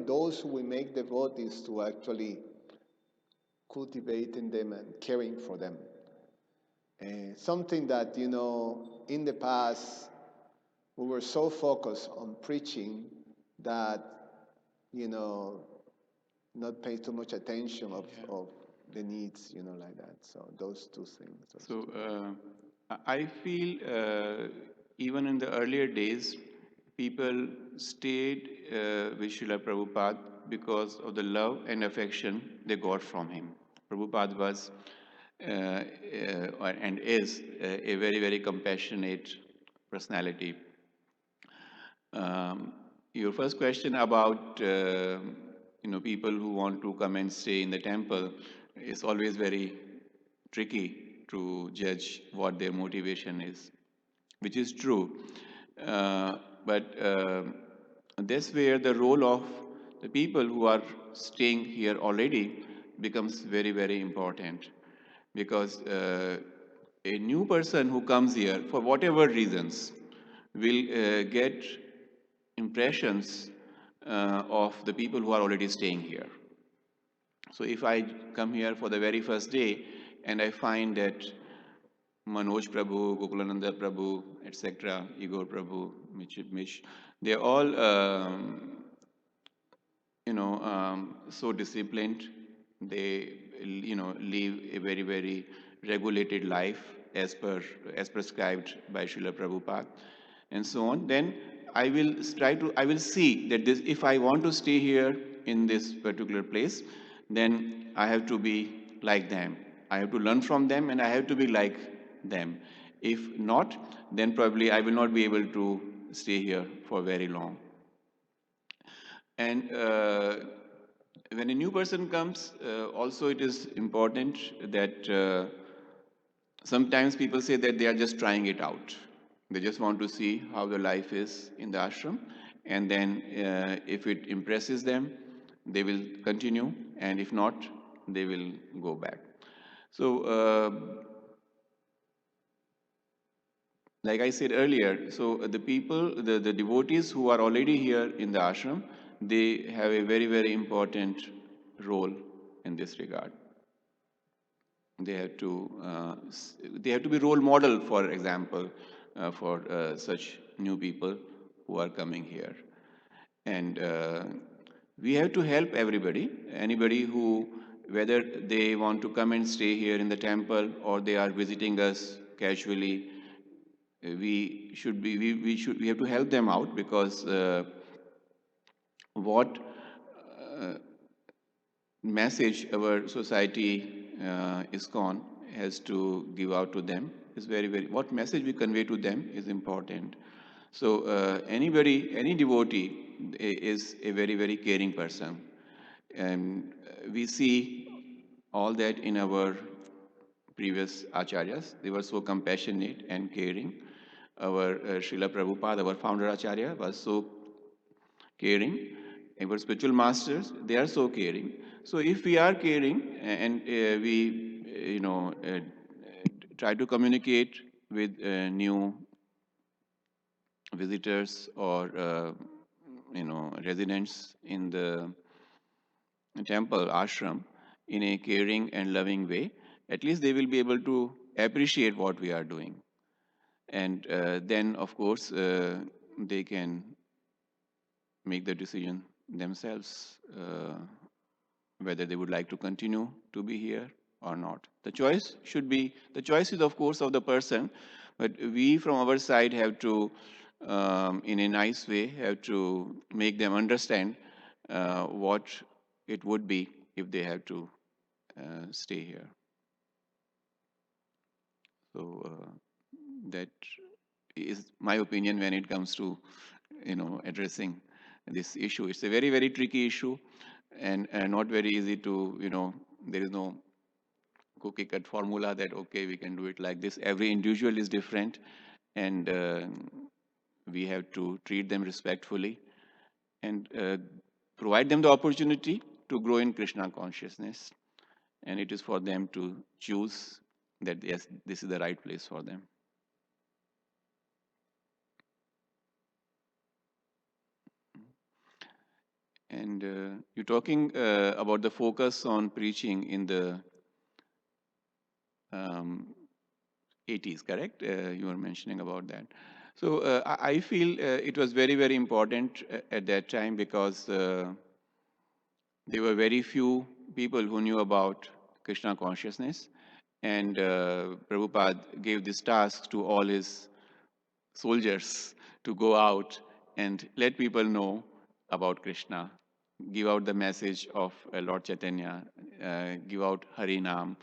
those who we make devotees to actually cultivating them and caring for them. Something that, in the past, we were so focused on preaching that, not pay too much attention of the needs, like that. So those two things. So I feel even in the earlier days, people stayed with Srila Prabhupada because of the love and affection they got from him. Prabhupada was and is a very, very compassionate personality. Your first question about people who want to come and stay in the temple is always very tricky to judge what their motivation is, which is true. But that's where the role of the people who are staying here already becomes very, very important, because a new person who comes here for whatever reasons will get impressions of the people who are already staying here. So if I come here for the very first day and I find that Manoj Prabhu, Gokulananda Prabhu, etc., Igor Prabhu, Mish, they're all, so disciplined. They, live a very, very regulated life as prescribed by Srila Prabhupada, and so on. Then I will see that if I want to stay here in this particular place, then I have to be like them. I have to learn from them, and I have to be like them. If not, then probably I will not be able to stay here for very long. And when a new person comes, also it is important that sometimes people say that they are just trying it out. They just want to see how the life is in the ashram, and then if it impresses them, they will continue, and if not, they will go back. So, like I said earlier, so the people, the devotees who are already here in the ashram, they have a very, very important role in this regard. They have to be role model, for example, for such new people who are coming here. And we have to help everybody, anybody who, whether they want to come and stay here in the temple or they are visiting us casually, we have to help them out, because what message our society, ISKCON, has to give out to them is very, what message we convey to them is important. So anybody, any devotee is a very caring person. And we see all that in our previous acharyas. They were so compassionate and caring. Our Srila Prabhupada, our founder acharya, was so caring. Our spiritual masters, they are so caring. So if we are caring and we, try to communicate with new visitors or residents in the temple ashram in a caring and loving way, at least they will be able to appreciate what we are doing. And then, of course, they can make the decision themselves whether they would like to continue to be here or not. The choice is, of course, of the person, but we from our side have to, in a nice way, have to make them understand what it would be if they have to stay here. So that is my opinion when it comes to addressing this issue. It's a very tricky issue, and not very easy to there is no cookie cut formula that okay, we can do it like this. Every individual is different, and we have to treat them respectfully and provide them the opportunity to grow in Krishna consciousness. And it is for them to choose that yes, this is the right place for them. And you're talking about the focus on preaching in the 80s, correct? You were mentioning about that. So I feel it was very important at that time, because there were very few people who knew about Krishna consciousness. And Prabhupada gave this task to all his soldiers to go out and let people know about Krishna, give out the message of Lord Chaitanya, give out Harinam,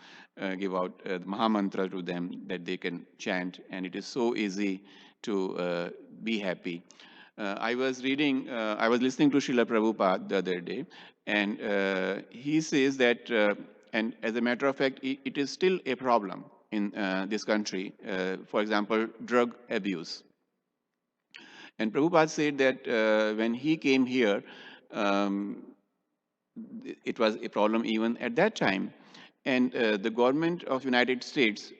give out the Mahamantra to them that they can chant, and it is so easy to be happy. I was listening to Srila Prabhupada the other day, and he says that, and as a matter of fact, it is still a problem in this country. For example, drug abuse. And Prabhupada said that when he came here, it was a problem even at that time. And the government of United States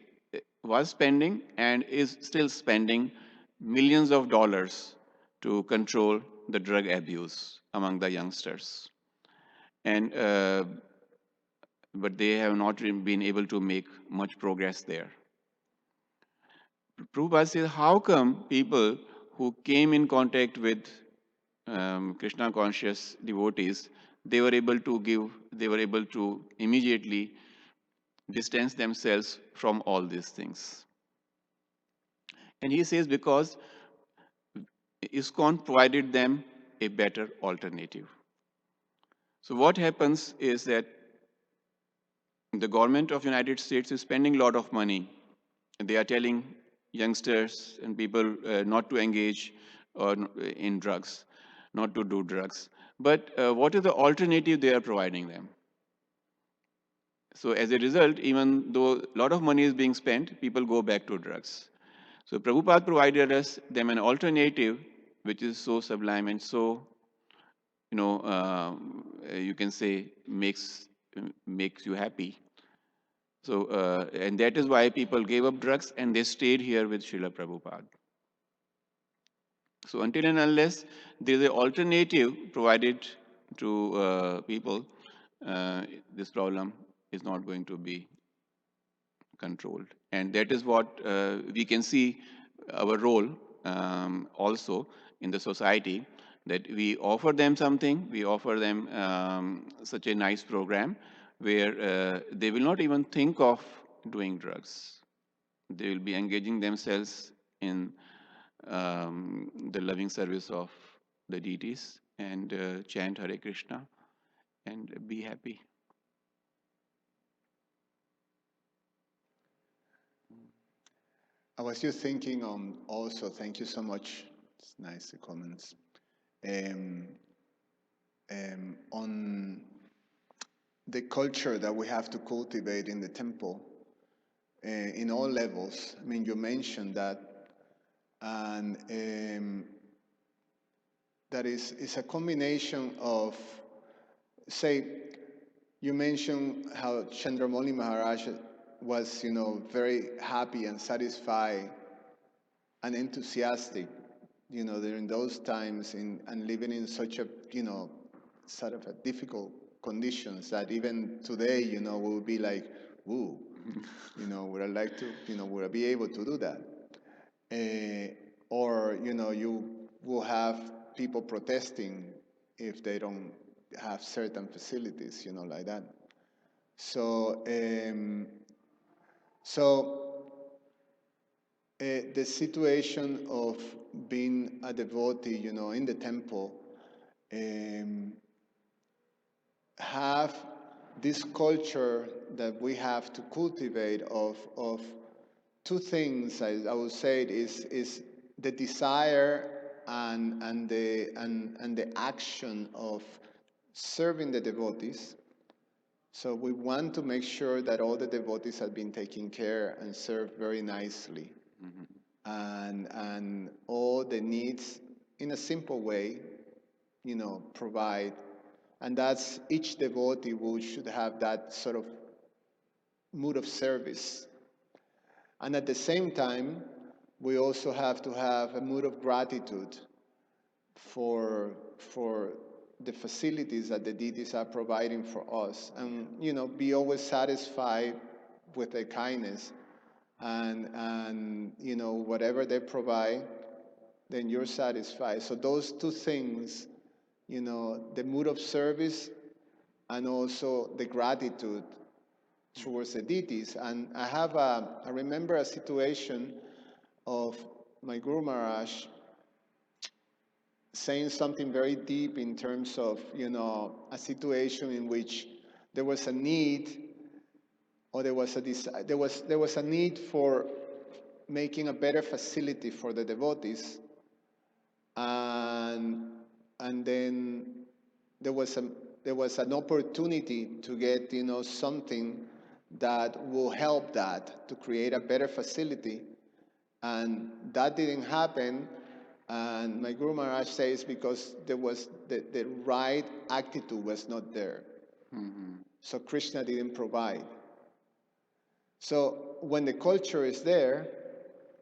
was spending and is still spending millions of dollars to control the drug abuse among the youngsters. And but they have not been able to make much progress there. Prabhupada says, how come people who came in contact with Krishna conscious devotees, they were able to immediately distance themselves from all these things? And he says, because ISKCON provided them a better alternative. So what happens is that the government of United States is spending a lot of money. They are telling youngsters and people not to engage in drugs, not to do drugs. But what is the alternative they are providing them? So as a result, even though a lot of money is being spent, people go back to drugs. So Prabhupada provided them an alternative, which is so sublime and so, you can say makes you happy. So, and that is why people gave up drugs and they stayed here with Srila Prabhupada. So until and unless there is an alternative provided to people, this problem is not going to be controlled. And that is what we can see our role also in the society, that we offer them something, we offer them such a nice program where they will not even think of doing drugs. They will be engaging themselves in the loving service of the deities and chant Hare Krishna and be happy. I was just thinking also, thank you so much. It's nice, the comments. On the culture that we have to cultivate in the temple in all levels. I mean, you mentioned that, and that is a combination of, say, you mentioned how Chandramauli Maharaj was, very happy and satisfied and enthusiastic, during those times and living in such a, sort of a difficult conditions that even today, we will be like, ooh, would I like to, would I be able to do that? Or, you will have people protesting if they don't have certain facilities, like that. So, the situation of being a devotee, in the temple, have this culture that we have to cultivate of two things. I would say it is the desire and the action of serving the devotees. So we want to make sure that all the devotees have been taken care and served very nicely, and all the needs in a simple way, provide. And that's each devotee should have that sort of mood of service. And at the same time, we also have to have a mood of gratitude for the facilities that the deities are providing for us, and be always satisfied with their kindness, and whatever they provide, then you're satisfied. So those two things, the mood of service and also the gratitude towards the deities. And I remember a situation of my Guru Maharaj saying something very deep in terms of, a situation in which there was a need, or there was a need for making a better facility for the devotees, and then there was an opportunity to get, something that will help that to create a better facility, and that didn't happen. And my Guru Maharaj says because there was the right attitude was not there. So Krishna didn't provide. So when the culture is there,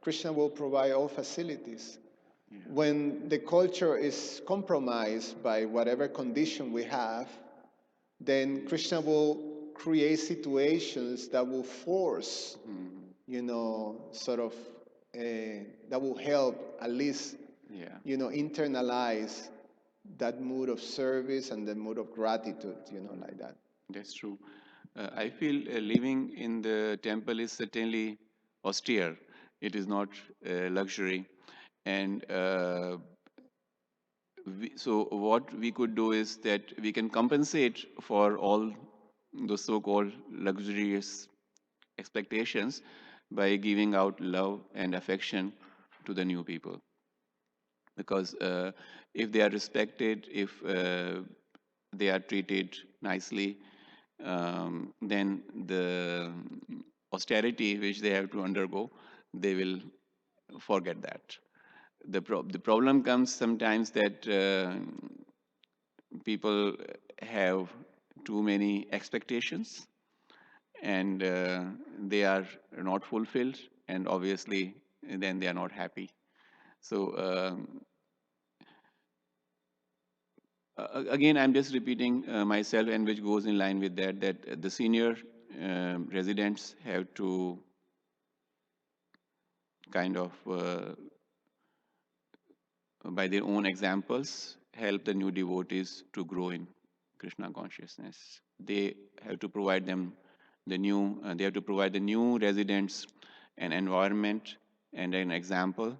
Krishna will provide all facilities. Yeah. When the culture is compromised by whatever condition we have, then Krishna will create situations that will force, sort of, that will help at least, internalize that mood of service and the mood of gratitude, like that. That's true. I feel living in the temple is certainly austere. It is not luxury. And so what we could do is that we can compensate for all the so-called luxurious expectations by giving out love and affection to the new people. Because if they are respected, if they are treated nicely, then the austerity which they have to undergo, they will forget that. The problem comes sometimes that people have too many expectations, and they are not fulfilled, and obviously then they are not happy. So again, I'm just repeating myself, and which goes in line with that the senior residents have to kind of by their own examples help the new devotees to grow in Krishna consciousness. They have to provide them they have to provide the new residents an environment and an example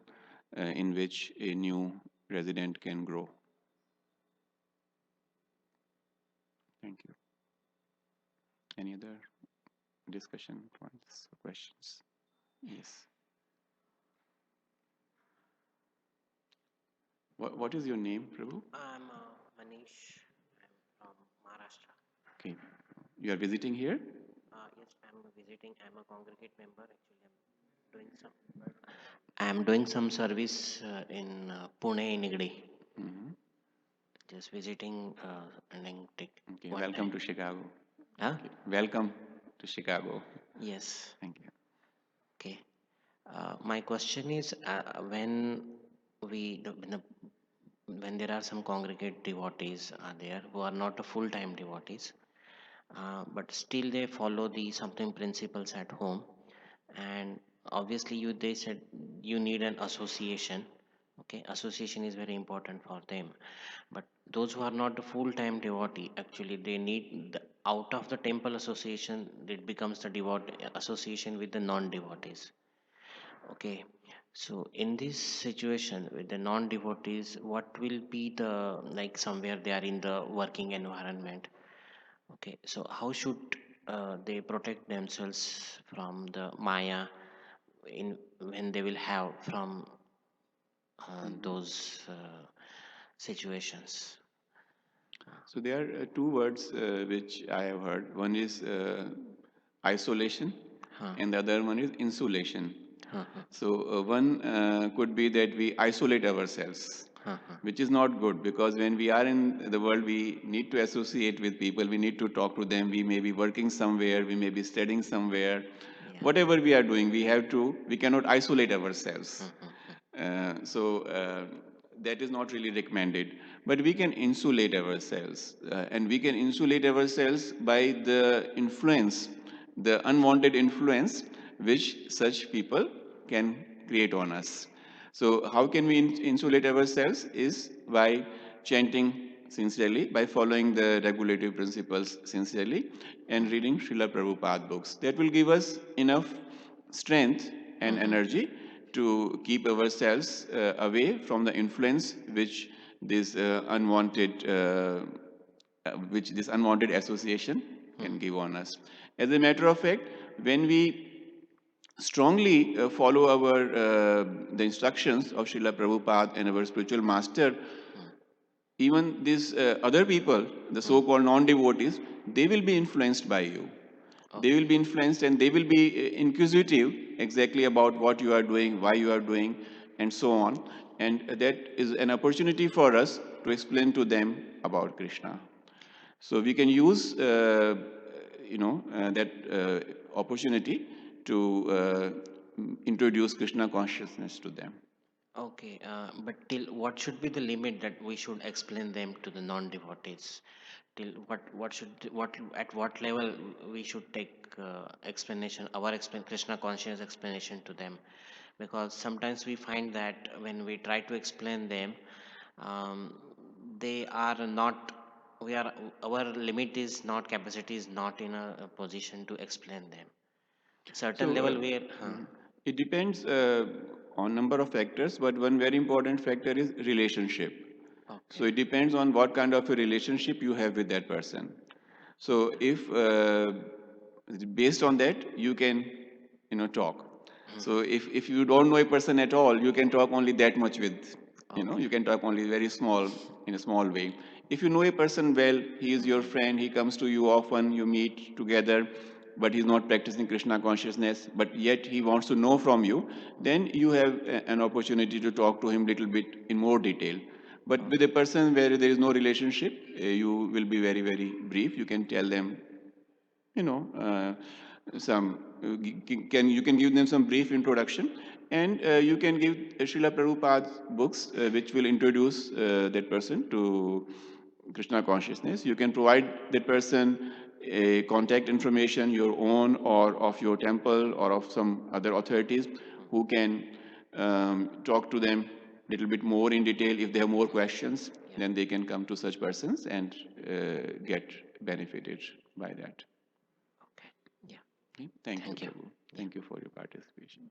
in which a new resident can grow. Thank you. Any other discussion points or questions? Yes. What is your name, Prabhu? I'm Manish. I'm from Maharashtra. Okay. You are visiting here? Yes, I'm visiting. I'm a congregate member. I'm doing some service in Pune, Nigdi. Mm-hmm. Just visiting and then take Okay. one Welcome time. to Chicago. Huh? Okay. Welcome to Chicago. Yes. Thank you. Okay. My question is when we when there are some congregate devotees are there who are not a full-time devotees, but still they follow the something principles at home, and obviously they said you need an association. Okay, association is very important for them, but those who are not a full-time devotee, actually they need out of the temple association, it becomes the devotee association with the non-devotees. Okay, so in this situation with the non-devotees, what will be the, like somewhere they are in the working environment. Okay, so how should they protect themselves from the Maya in when they will have from Mm-hmm. those situations? So there are two words which I have heard. One is isolation, Huh, and the other one is insulation. huh, huh, So one could be that we isolate ourselves, huh, huh. which is not good, because when we are in the world, we need to associate with people. We need to talk to them. We may be working somewhere. We may be studying somewhere. Yeah. Whatever we are doing, we cannot isolate Huh, ourselves. huh, huh. So that is not really recommended. But we can insulate ourselves, and we can insulate ourselves by the influence, the unwanted influence which such people can create on us. So how can we insulate ourselves is by chanting sincerely, by following the regulative principles sincerely, and reading Srila Prabhupada books. That will give us enough strength and energy to keep ourselves away from the influence which this unwanted association can give on us. As a matter of fact, when we strongly follow the instructions of Srila Prabhupada and our spiritual master, even these other people, the so-called non-devotees, they will be influenced by you. They will be influenced, and they will be inquisitive exactly about what you are doing, why you are doing, and so on. And that is an opportunity for us to explain to them about Krishna. So we can use that opportunity to introduce Krishna consciousness to them. Okay, but till what should be the limit that we should explain them to the non-devotees? Till what should what at what level we should take explanation, our Krishna conscious explanation to them? Because sometimes we find that when we try to explain them, um, they are not. We are our limit is not, capacity is not in a position to explain them. Certain So level where, it depends on number of factors, but one very important factor is relationship. So okay, it depends on what kind of a relationship you have with that person. So if based on that you can talk. So if you don't know a person at all, you can talk only that much with, okay, you can talk only very small, in a small way. If you know a person well, he is your friend, he comes to you often, you meet together, but he's not practicing Krishna consciousness, but yet he wants to know from you, then you have an opportunity to talk to him little bit in more detail. But with a person where there is no relationship, you will be very, very brief. You can tell them, you know, some you can give them some brief introduction, and you can give Srila Prabhupada's books, which will introduce that person to Krishna consciousness. You can provide that person a contact information, your own or of your temple or of some other authorities who can talk to them little bit more in detail. If they have more questions, then they can come to such persons and get benefited by that. Okay. Yeah. Okay? Thank you, Thank you. Prabhu. Thank you for your participation.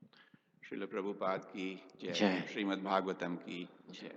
Srila Prabhupada ki jai. Jai. Srimad Bhagavatam ki jai.